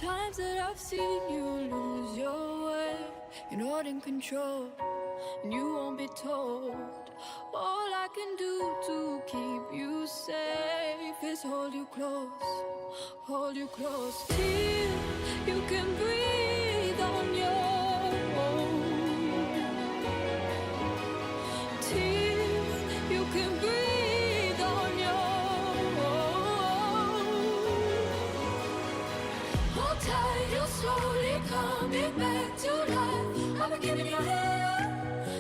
Times that I've seen you lose your way, you're not in control, and you won't be told. All I can do to keep you safe is hold you close, till you can breathe on your own, till you can breathe on your own. Hold tight, you're slowly coming back to life. I've been giving you hell,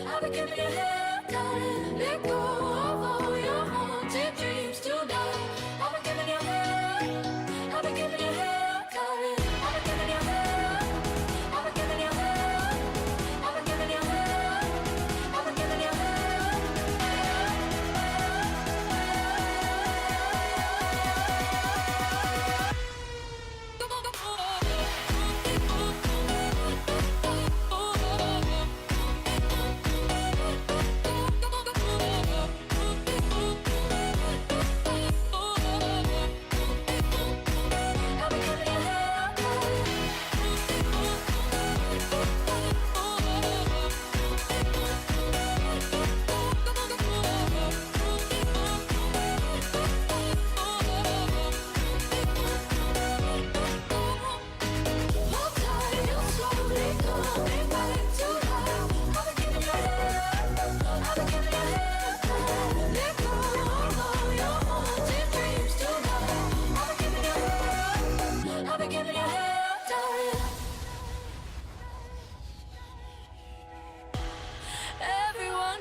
I've been giving you hell, darling. Let go of all your haunted dreams tonight. I've been giving you hell, I've been giving you hell, darling. I've been giving you hell, I've been giving you hell, I've been giving you hell, I've been giving you hell.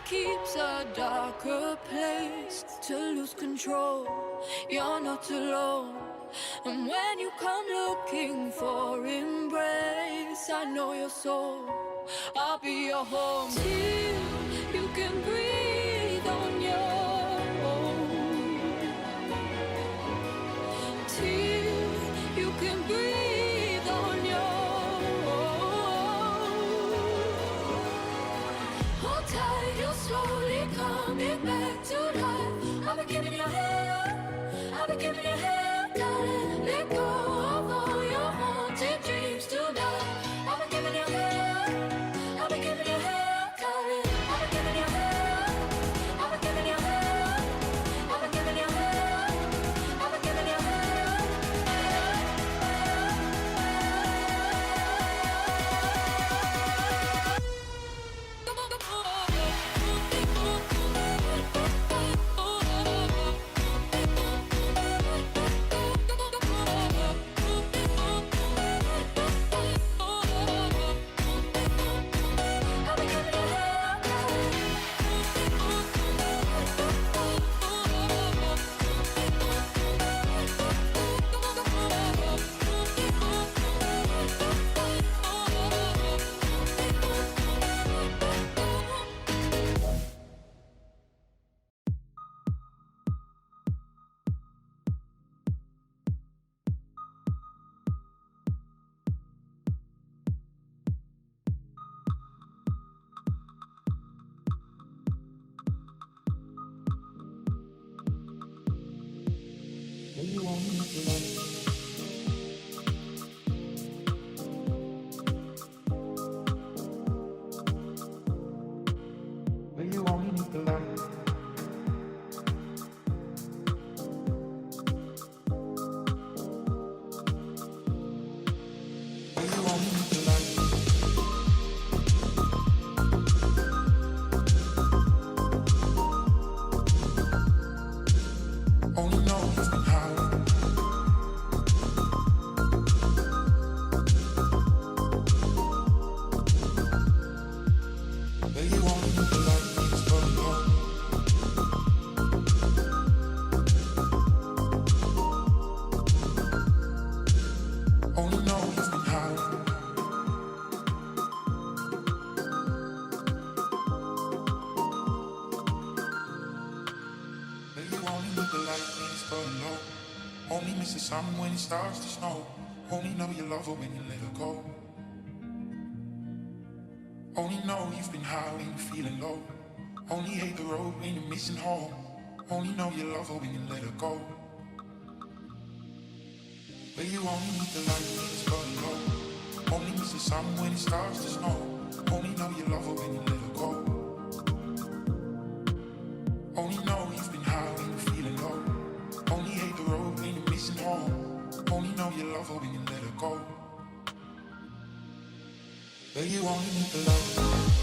Keeps a darker place to lose control. You're not alone, and when you come looking for embrace, I know your soul. I'll be your home till you can breathe on your own, till you can breathe on your own. Hold tight, you're slowly coming back to life. I've been giving you hell, I've been giving you hell, darling. Let go of all your haunted dreams tonight. I've been giving you hell, I've been giving you hell, darling. I've been giving you hell, I've been giving you hell, I've been giving you hell, I've been giving you hell. Only miss the sun when it starts to snow. Only know you love her when you let her go. Only know you've been high when you're feeling low. Only hate the road when you're missing home. Only know you love her when you let her go. But you only need the light when it's burning low. Only miss the sun when it starts to snow. Only know you love her when you let her go. Only know you've been high when you're feeling low. Only hate the road when you're missing home. Only know you love her when you let her go. But you only need the love.